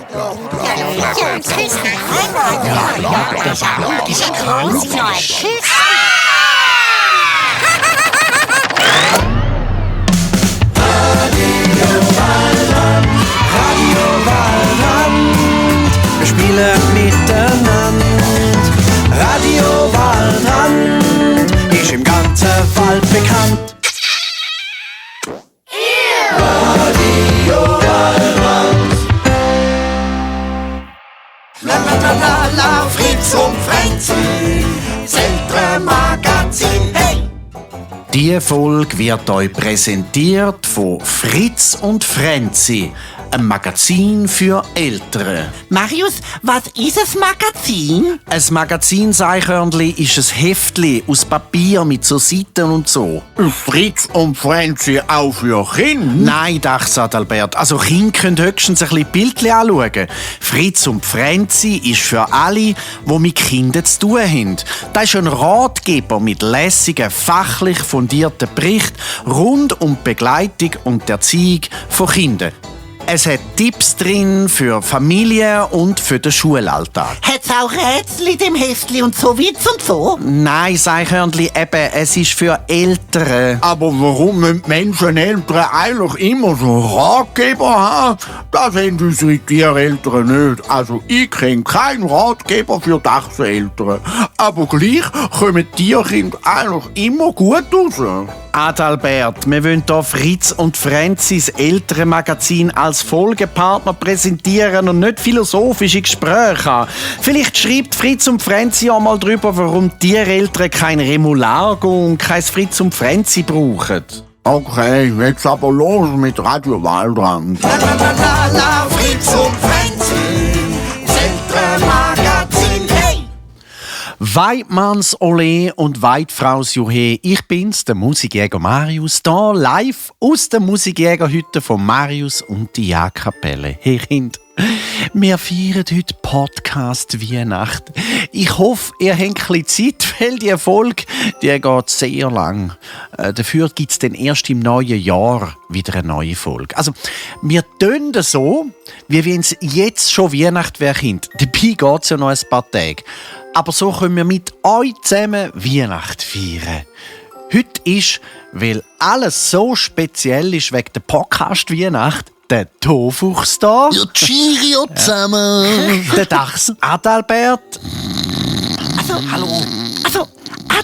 Wir spielen miteinander. Radio Waldrand ist im ganzen Wald bekannt. Radio Waldrand. La la la la la, Fritz und Franzi, das Magazin, hey! Die Folge wird euch präsentiert von Fritz und Franzi, ein Magazin für Eltern. Marius, was ist ein Magazin? Ein Magazin, Seichhörnli, ist ein Heftli aus Papier mit so Seiten und so. Fritz und Franzi auch für Kinder? Nein, dachte Adalbert. Also Kinder können höchstens ein bisschen Bildchen anschauen. Fritz und Franzi ist für alle, die mit Kindern zu tun haben. Das ist ein Ratgeber mit lässigen, fachlich fundierten Berichten rund um die Begleitung und die Erziehung von Kindern. Es hat Tipps drin für Familien und für den Schulalltag. Hat's auch Rätsel in dem Heftli und so Witz und so? Nein, Seichhörnli, eben, es ist für Eltern. Aber warum müssen Menschen Eltern eigentlich immer so Ratgeber haben? Das haben unsere Tiereltern nicht. Also ich kenne keinen Ratgeber für Dachseltern. Aber gleich kommen Tierkinder eigentlich immer gut raus. Adalbert, wir wollen hier Fritz und Franzis Elternmagazin als Folgepartner präsentieren und nicht philosophische Gespräche haben. Vielleicht schreibt Fritz und Franzi auch mal drüber, warum Tiereltern kein Remoulago und kein Fritz und Franzi brauchen. Okay, jetzt aber los mit Radio Waldrand. La la la la la, Fritz und Franzi, das Magazin, hey! Weidmanns Ole und Weidfraus Juhe, ich bin's, der Musikjäger Marius, hier live aus der Musikjägerhütte von Marius und die Jagdkapelle. Hey Kind, wir feiern heute Podcast Weihnacht. Ich hoffe, ihr habt ein bisschen Zeit, weil die Folge, die geht sehr lang. Dafür gibt es dann erst im neuen Jahr wieder eine neue Folge. Also, wir tun das so, wie wenn es jetzt schon Weihnacht wäre, Kind. Dabei geht es ja noch ein paar Tage. Aber so können wir mit euch zusammen Weihnacht feiern. Heute ist, weil alles so speziell ist wegen der Podcast-Weihnacht, der Tofuchs da. Ja, Cheerio zusammen. Der Dachs Adalbert. Hallo.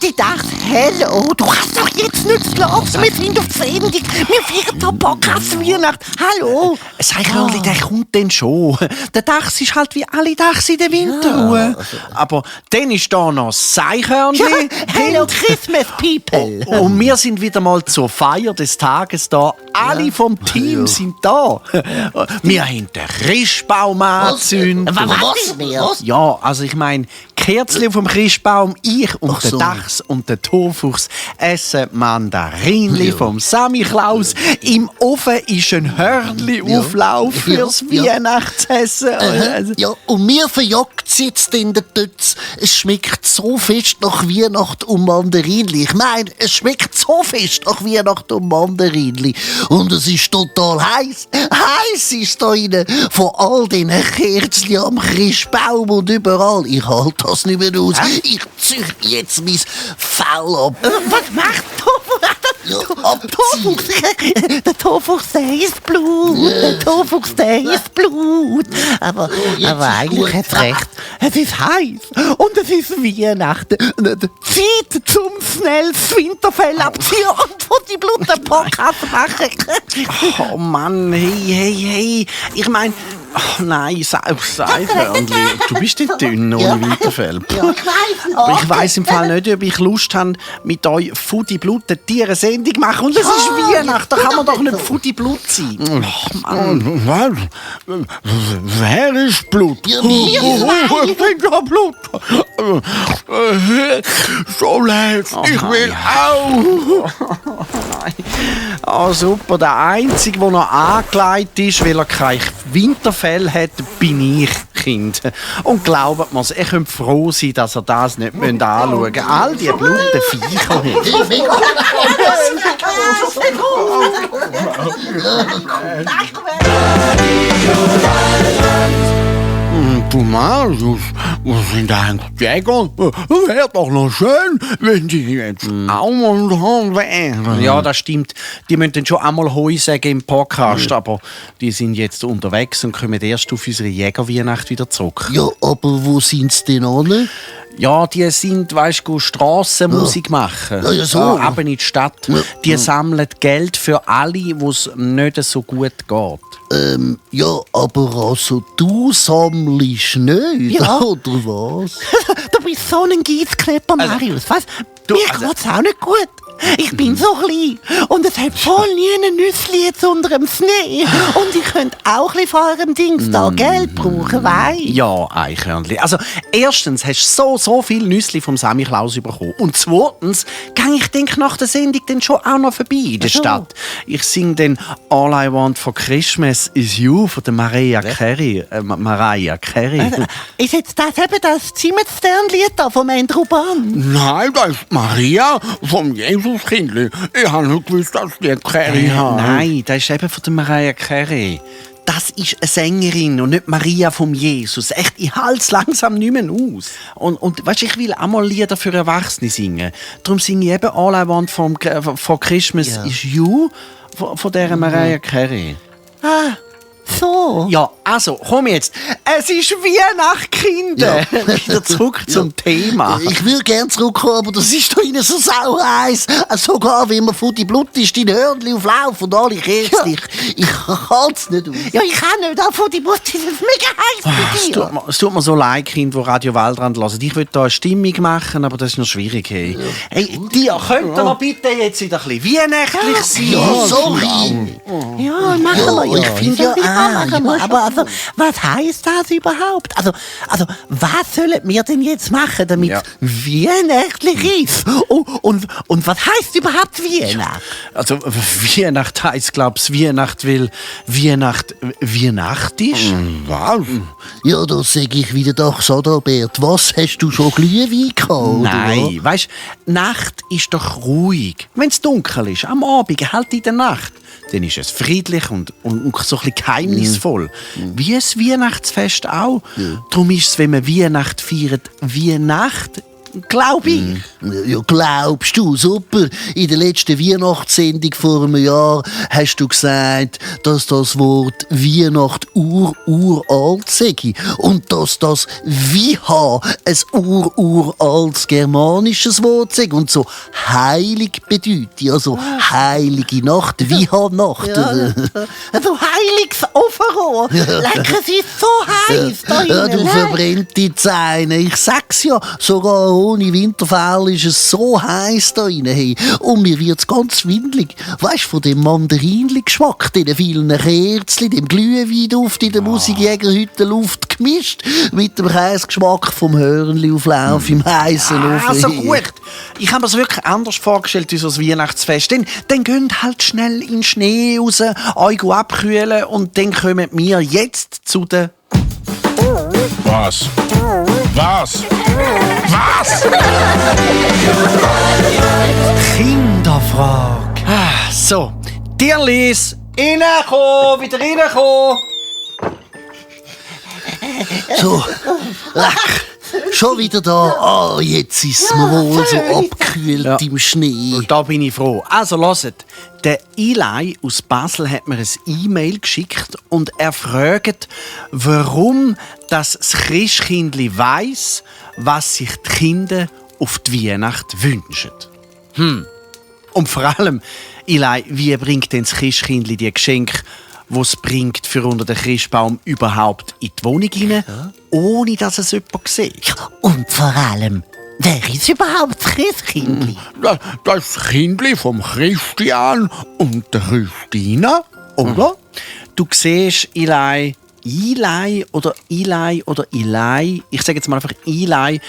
Die Dachs, hallo. Du kannst doch jetzt nicht schlafen. Wir sind auf Sendung. Wir feiern hier Podcast Weihnacht. Hallo. Seichhörnli, der kommt dann schon. Der Dachs ist halt wie alle Dachs in der Winterruhe. Aber dann ist da noch Seichhörnli. Hello Christmas people. Und wir sind wieder mal zur Feier des Tages da. Alle vom Team sind da. Wir haben den Christbaum angezündet. Was? Ja, also ich meine, Kerzchen vom Christbaum, ich und der Dachs und der Tofuchs essen Mandarinli vom Samichlaus. Im Ofen ist ein Hörnli-Auflauf fürs Weihnachtsessen. Ja, und mir verjagt es jetzt in der Tötz. Es schmeckt so fest nach Weihnacht und Mandarinli. Ich meine, es schmeckt so fest nach Weihnacht und Mandarinli. Und es ist total heiß. Heiß ist da rein von all diesen Kerzen am Christbaum und überall. Ich halte das nicht mehr aus. Ich ziehe jetzt mein Fell ab. Was macht Tofuchs? Der Tofuchs, der ist Blut. Der Tofuchs, der ist Blut. Aber eigentlich hat es recht. Es ist heiß und es ist Weihnachten. Zeit zum schnell das Winterfell abziehen und von die Blut den Podcast machen. Oh Mann, hey. Ich meine, nein, Seichhörnli, du bist nicht dünn ohne Winterfell. Ja, ich weiss. Aber ich weiss im Fall nicht, ob ich Lust habe, mit euch Fudi Blut eine Tierensendung machen. Und es ist Weihnachten, da kann man doch nicht Fudi Blut sein. Oh Mann. Wer ist Blut? Ja, Ich bin ja Blut. So leid, ich will auch. Oh super, der Einzige, der noch angelegt ist, weil er kein Winterfell hat, bin ich, Kind. Und glaubt mir's, ihr könnt froh sein, dass ihr das nicht anschauen müsst. All die blutigen Viecher. Danke. Marius, was sind eigentlich die Jäger? Wäre doch noch schön, wenn die jetzt auch mal da wären. Ja, das stimmt. Die müssen dann schon einmal Heu sagen im Podcast, aber die sind jetzt unterwegs und kommen erst auf unsere Jägerweihnacht wieder zurück. Ja, aber wo sind sie denn alle? Ja, die sind, weißt du, Strassenmusik machen. Ja, so. Ab in die Stadt. Ja. Die sammeln Geld für alle, wo es nicht so gut geht. Ja, aber also du sammelst nicht, Ja. oder was? Du bist so ein Giessknepper, Marius. Weißt, mir geht's auch nicht gut. Ich bin so klein und es hat voll nie ein Nüssli jetzt unter dem Schnee. Und ich könnte auch ein bisschen von eurem Dings da Geld brauchen, weißt? Ja, Eichhörnli. Also, erstens hast du so viel Nüssli vom Sammy Klaus bekommen. Und zweitens gehe ich denke nach der Sendung dann schon auch noch vorbei in der Ach so. Stadt. Ich singe dann «All I Want for Christmas is You» von der Mariah Carey. Mariah Carey. Ist jetzt das eben das Zimmersternlied da vom Endruban? Nein, das ist Maria vom Jesuskindli. Ich habe nicht gewusst, dass die Carey haben. Nein, das ist eben von der Mariah Carey. Das ist eine Sängerin und nicht Maria vom Jesus. Echt, ich halte es langsam nicht mehr aus. Und weißt, ich will auch mal Lieder für Erwachsene singen. Darum singe ich eben «All I Want for Christmas is You» von dieser Mariah Carey. Ah, so. Ja, also, komm jetzt. Es ist Weihnacht, Kinder. Wieder zurück zum Thema. Ich würde gerne zurückkommen, aber das ist da innen so sauheiß. Sogar wenn man von die Blut ist, die Hörnli auflaufen und alle Kerzen. Ich halte es nicht aus. Ja, ich kann nicht, auch von die Brust ist es mega heiß bei dir. Es tut mir so leid, Kinder, die Radio Waldrand hören. Ich würde da eine Stimmung machen, aber das ist noch schwierig. Hey, hey dir, könnt ihr noch bitte jetzt wieder ein bisschen weihnachtlich sein? Ja, sorry. Ja, machen wir ich finde ja machen wir. Aber also, was heisst das überhaupt? Also, was sollen wir denn jetzt machen, damit Ja. es weihnachtlich ist? Und was heisst überhaupt Weihnacht? Also, Weihnacht heisst, glaubst du, Weihnacht will Weihnacht ist? Was? Ja, da sag ich wieder doch, Adalbert, was, hast du schon Glühwein gehabt, oder Nein, weisst, Nacht ist doch ruhig. Wenn es dunkel ist, am Abend, halt in der Nacht, dann ist es friedlich und so ein bisschen geheimnisvoll. Wie ein Weihnachtsfest auch. Darum ist es, wenn man Weihnacht feiert, Weihnacht, glaube ich. Ja, glaubst du, super. In der letzten Weihnachtssendung vor einem Jahr hast du gesagt, dass das Wort Weihnacht uralt sei. Und dass das Wiha ein uraltes germanisches Wort sei und so heilig bedeutet. Also heilige Nacht, Wiha-Nacht. So heiliges Offerrohr. Lecker, es ist so heiß da Ja, du drinnen. verbrennt die Zähne. Ich sag's ja, sogar ohne Winterfell ist es so heiß da rein. Hey. Und mir wird's ganz schwindelig. Weißt du, von dem Mandarinli-Geschmack, den vielen Kerzen, dem Glühweinduft in der Musikjägerhütte-Luft gemischt mit dem Käsegeschmack vom Hörnli-Auflauf im heißen Ofen. Also gut. Ich habe mir es wirklich anders vorgestellt, wie so ein Weihnachtsfest. Dann geht halt schnell in den Schnee raus, euch abkühlen und dann kommen wir jetzt zu den... Was? Was? Was? Kinderfrage. So, Tierlis, reinkommen, wieder reinkommen. So, leck. Schon wieder da. Ah, jetzt ist mir wohl so abgekühlt im Schnee. Und da bin ich froh. Also hört, der Eli aus Basel hat mir ein E-Mail geschickt und er fragt, warum das Christkindli weiss, was sich die Kinder auf die Weihnacht wünschen. Und vor allem, Eli, wie bringt denn das Christkindli die Geschenke, die es bringt, für unter den Christbaum überhaupt in die Wohnung hinein, ohne dass es jemand sieht? Und vor allem, wer ist überhaupt das Christkindli? Das Kindli vom Christian und der Christina, oder? Du siehst, Eli, ich sage jetzt mal einfach Eli,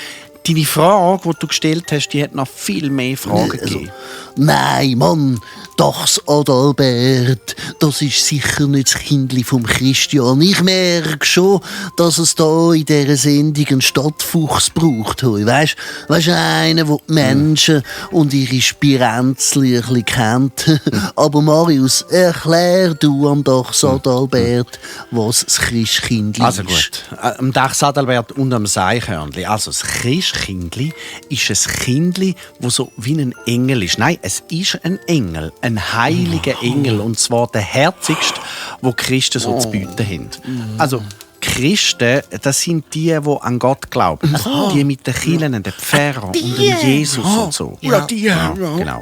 deine Frage, die du gestellt hast, die hat noch viel mehr Fragen gegeben. Nein, Mann, das Adalbert, das ist sicher nicht das Kindli vom Christian. Ich merke schon, dass es da in dieser Sendung einen Stadtfuchs braucht. Weisst einer, der die Menschen und ihre Spirenzli ein bisschen kennt. Aber Marius, erklär du am Dachs Adalbert, was das Christkindli Also ist. gut, am Dachs Adalbert und am Seichhörnli. Also das Christkindli ist ein Kindli, das so wie ein Engel ist. Nein, es ist ein Engel, ein heiliger Engel, und zwar der herzigste, wo Christen so zu bieten haben. Also Christen, das sind die an Gott glauben. Also die mit den Kirchen, den Pfarrer und dem Jesus und so. Ja, die, ja. Genau.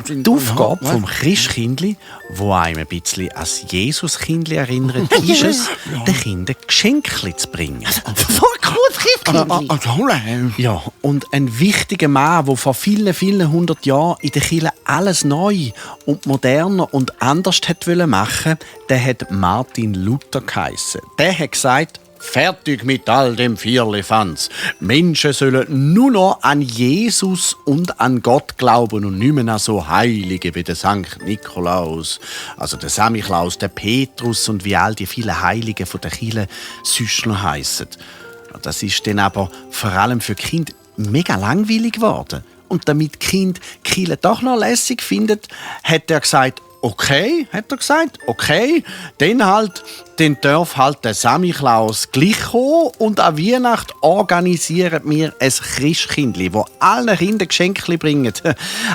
Die Aufgabe vom Christkindli, wo einem ein bisschen an Jesus-Kindli erinnert, ist es, den Kindern Geschenke zu bringen. So ein cooles Christkindli. Ja, und ein wichtiger Mann, der vor vielen, vielen hundert Jahren in der Kirche alles neu und moderner und anders machen wollte, der hat Martin Luther geheissen. Der hat gesagt, fertig mit all dem Vierlefanz. Menschen sollen nur noch an Jesus und an Gott glauben und nicht mehr an so Heilige wie der Sankt Nikolaus, also der Samichlaus, der Petrus und wie all die vielen Heiligen von der Kirche sonst noch heissen. Das ist dann aber vor allem für Kinder mega langweilig geworden. Und damit die Kinder die Kirche doch noch lässig finden, hat er gesagt, okay, dann darf halt der Samichlaus gleich kommen und an Weihnachten organisieren wir ein Christkindli, wo allen Kindern Geschenke bringen.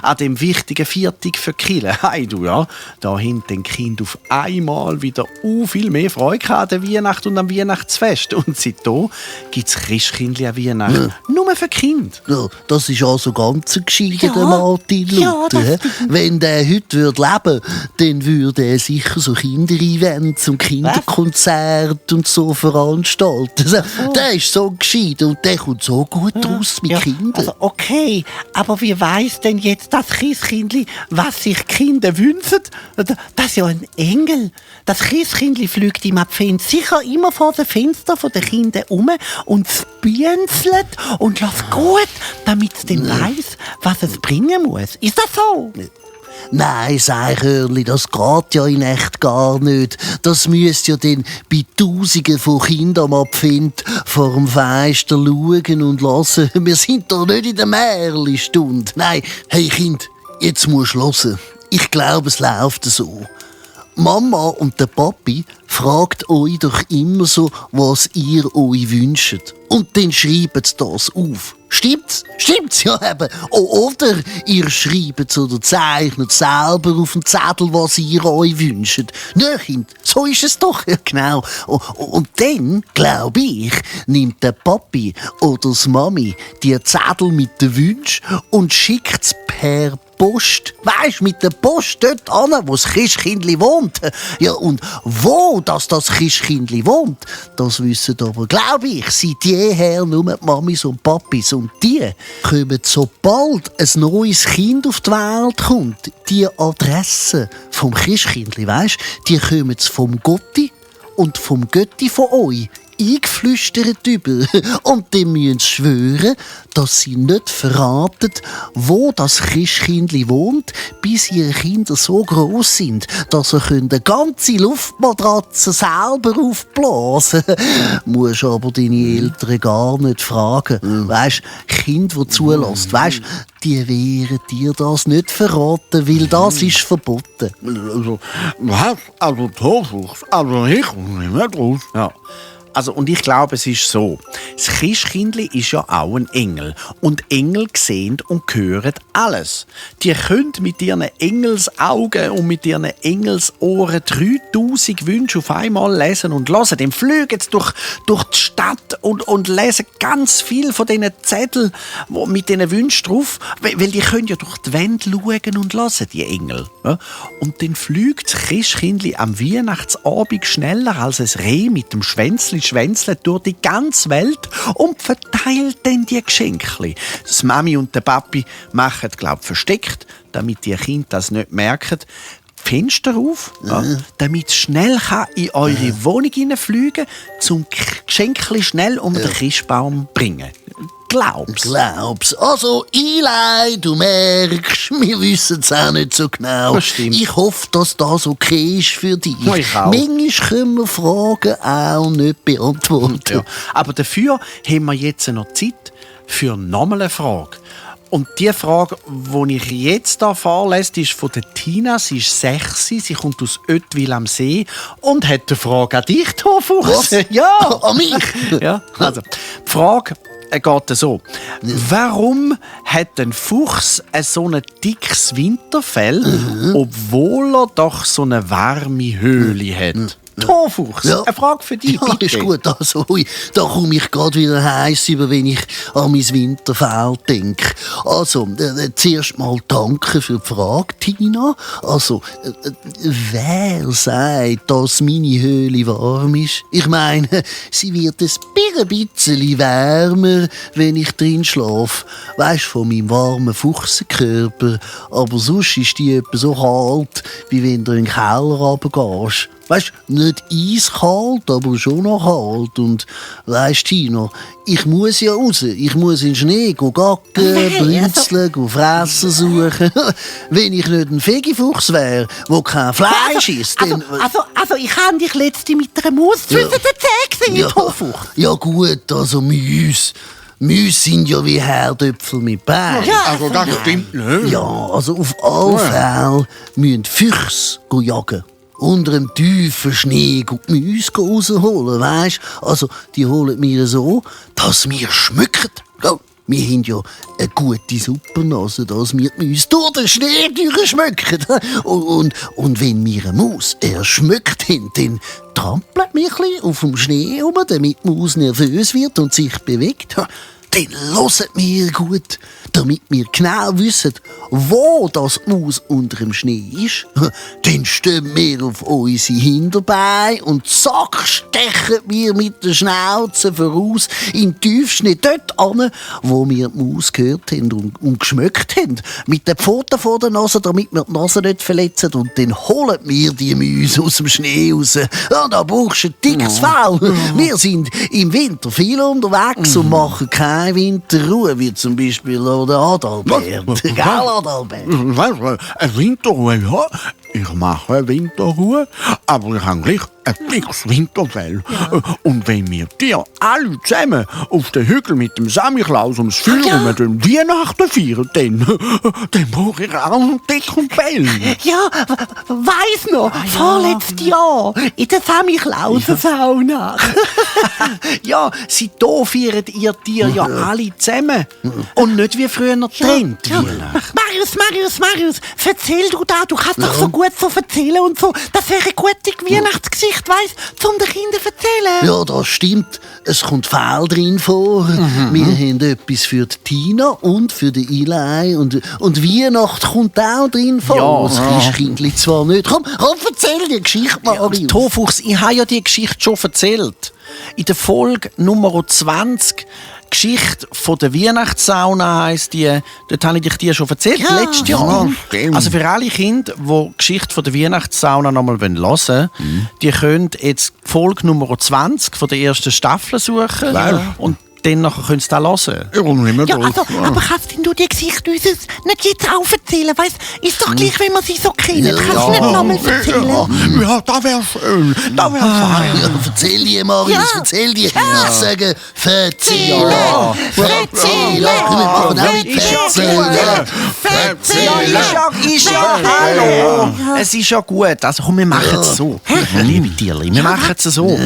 An dem wichtigen Viertag für die Kirche. Hey, du, ja, da haben den Kind auf einmal wieder viel mehr Freude an der Weihnacht und am Weihnachtsfest. Und seitdem gibt es Christkindli an Weihnachten nur für Kinder. Ja, das ist also ganz ein gescheiter Ja. Martin Luther. Ja, Wenn der heute leben würde, dann würde er sicher so Kinderevents und Kinderkonzerte und so veranstalten. Also, der ist so gescheit und der kommt so gut raus mit Kindern. Also okay, aber wie weiss denn jetzt das Christkindli, was sich die Kinder wünschen? Das ist ja ein Engel. Das Christkindli fliegt im Advent sicher immer vor den Fenstern der Kinder um und spienzelt und lässt gut, damit es dann weiss, was es bringen muss. Ist das so? Nein, Seichhörli, das geht ja in echt gar nicht. Das müsst ja dann bei Tausenden von Kindern am Advent vor dem Fenster schauen und hören. Wir sind doch nicht in der Märli-Stunde. Nein, hey Kind, jetzt musst du hören. Ich glaube, es läuft so. Mama und der Papi fragt euch doch immer so, was ihr euch wünscht. Und dann schreibt sie das auf. Stimmt's? Stimmt's? Ja, eben. Oder ihr schreibt oder zeichnet selber auf den Zettel, was ihr euch wünscht. Nö, Kind, so ist es doch. Ja, genau. Und dann, glaube ich, nimmt der Papi oder das Mami die Zettel mit den Wünschen und schickt's per Post. Weisst, mit der Post dort an, wo das Christkindli wohnt. Ja, und wo das Christkindli wohnt, das wissen aber, glaube ich, seit jeher nur die Mamis und Papis. Und die kommen, sobald ein neues Kind auf die Welt kommt, die Adresse vom Christkindli, weisst, die kommen vom Gotti und vom Götti von euch eingeflüstert über. Und die müssen schwören, dass sie nicht verraten, wo das Christkindli wohnt, bis ihre Kinder so gross sind, dass sie eine ganze Luftmatratze selber aufblasen können. Musst aber deine Eltern gar nicht fragen. Weisst, Kind, die zulässt, weisst, die werden dir das nicht verraten, weil das ist verboten. Also, was? Also, Torfuchs? Also, ich komme nicht raus. Ja. Also, und ich glaube, es ist so. Das Christkindli ist ja auch ein Engel. Und Engel sehen und hören alles. Die können mit ihren Engelsaugen und mit ihren Engelsohren 3000 Wünsche auf einmal lesen und hören. Dann fliegen sie durch die Stadt und lesen ganz viel von diesen Zetteln mit diesen Wünschen drauf. Weil die können ja durch die Wände schauen und hören, die Engel. Ja? Und dann fliegt das Christkindli am Weihnachtsabend schneller als ein Reh mit dem Schwänzli schwänzelt durch die ganze Welt und verteilt dann die Geschenke. Das Mami und der Papi machen, glaube ich, versteckt, damit die Kinder das nicht merken, die Fenster auf, ja, damit es schnell in eure Wohnung hineinfliegen kann, zum Geschenke schnell unter den Christbaum bringen. glaub's. Glaub's. Also, Eli, du merkst, wir wissen es auch nicht so genau. Das stimmt. Ich hoffe, dass das okay ist für dich. Ja, ich auch. Manchmal können wir Fragen auch nicht beantworten. Ja. Aber dafür haben wir jetzt noch Zeit für nochmal eine Frage. Und die Frage, die ich jetzt hier vorlese, die ist von der Tina. Sie ist 6, sie kommt aus Oetwil am See und hat eine Frage an dich, Tofuchs. Was? Ja. An mich? Ja, also, die Frage geht so. Warum hat ein Fuchs so ein dickes Winterfell, obwohl er doch so eine warme Höhle hat? Tofuchs, Ja. eine Frage für dich, Ja, bitte. ist gut. Also, ui, da komme ich gerade wieder heiß über, wenn ich an mein Winterfell denke. Also, zuerst mal danke für die Frage, Tina. Also, wer sagt, dass meine Höhle warm ist? Ich meine, sie wird ein bisschen wärmer, wenn ich drin schlafe. Weisst, von meinem warmen Fuchsenkörper. Aber sonst ist die etwa so kalt, wie wenn du in den Keller runtergehst. Weisst, nicht eiskalt, aber schon noch kalt. Und weisst, Tina, ich muss ja raus. Ich muss in den Schnee gacken, brünzeln, Fressen suchen. Wenn ich nicht ein Fegifuchs wäre, der kein Fleisch isst, dann... Also, ich habe dich letzte mit einer Maus zwischen den Zähnen gesehen, Tofuchs. Ja gut, also Mäuse. Mäuse sind ja wie Herdöpfel mit Beinen. Also das stimmt nicht. Ja, also auf alle Fälle müssen Füchse jagen. Unter dem tiefen Schnee die Mäuse rausholen, weisst? Also, die holen wir so, dass wir schmücken. Ja, wir haben ja eine gute Suppernase, dass wir die Mäuse durch den Schnee durchschmücken. Und wenn wir eine Maus erschmückt haben, dann trampeln wir ein bisschen auf dem Schnee rum, damit die Maus nervös wird und sich bewegt. Dann hören wir gut, damit wir genau wissen, wo das Maus unter dem Schnee ist. Dann stehen wir auf unsere Hinterbeine und zack, stechen wir mit der Schnauze voraus in den Tiefschnee dort an, wo wir die Maus gehört haben und geschmeckt haben. Mit den Pfoten vor der Nase, damit wir die Nase nicht verletzen. Und dann holen wir die Mäuse aus dem Schnee raus. Ja, da brauchst du ein dickes Fell. Wir sind im Winter viel unterwegs und machen keine Winterruhe, wie zum Beispiel der Adalbert. Gell, Adalbert? Weißt du, eine Winterruhe, ja. Ich mache eine Winterruhe, aber ich habe gleich ein dickes Winterfell. Und wenn wir die alle zusammen auf den Hügel mit dem Samichlaus ums Feuer und den Weihnachten feiern, dann brauche ich auch einen dicken Fell. Ja, weiss noch, vorletztes Jahr in der Samichlausen-Sauna. Ja, seitdem feiert ihr Tier ja alle zusammen. Und nicht wie früher getrennt. Marius, erzähl du da, du kannst doch so gut so erzählen und so. Das wäre eine gute Weihnachtsgeschichte, weißt du, um den Kindern zu erzählen. Ja, das stimmt. Es kommt Fehl drin vor. Wir haben etwas für die Tina und für den Eli. Und Weihnacht kommt auch drin vor. Ja. Das Christkindli zwar nicht. Komm, erzähl die Geschichte, Marius. Tofuchs, ich habe ja die Geschichte schon erzählt. In der Folge Nummer 20, Geschichte von der Weihnachtssauna heisst die. Dort habe ich dir schon erzählt, letztes Jahr. stimmt. Also für alle Kinder, die die Geschichte von der Weihnachtssauna noch mal hören wollen, die können jetzt die Folge Nummer 20 von der ersten Staffel suchen. Und dann nachher können sie das hören. Ich komme nicht mehr Ja, drauf. also, aber kannst denn du die Geschichte uns nicht jetzt auch erzählen? Weißt, ist doch gleich, wenn man sie so kennt. Kannst du nicht nochmal erzählen? Ja, das wäre schön. Das wäre fein. Ja, erzähl die, Marius, Ja. erzähl die. Ich sage, erzähl. Ja. Wir machen auch mit Erzählen. Ist ja, hallo. Es ist ja gut. Also komm, wir machen es so. Liebe Tierli, wir machen es so.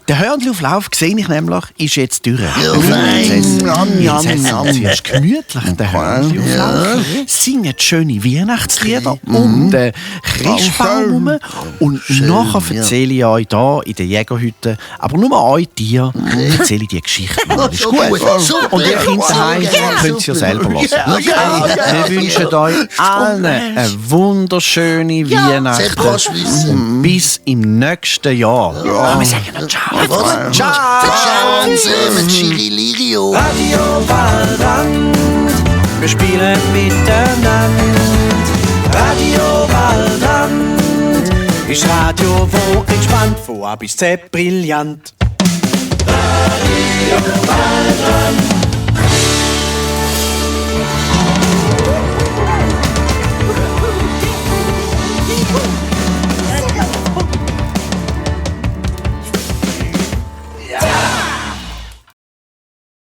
Der Hörnlauflauf, sehe ich nämlich, ist jetzt durch. Jetzt zuerst gemütlich den Hörnlauflauf, singen schöne Weihnachtslieder um den Christbaum herum und nachher erzähle ich euch hier in der Jägerhütte, aber nur euch Tier, erzähle ich die Geschichte. Ist gut. Und ihr Kinder daheim könnt es ja selber hören. Wir wünschen euch allen eine wunderschöne Weihnacht. Bis im nächsten Jahr. Wir sagen noch ciao. Ciao zusammen, Chirilirio. Radio Waldrand, wir spielen miteinander. Radio Waldrand ist Radio, wo entspannt, von A bis Z brillant. Radio Waldrand.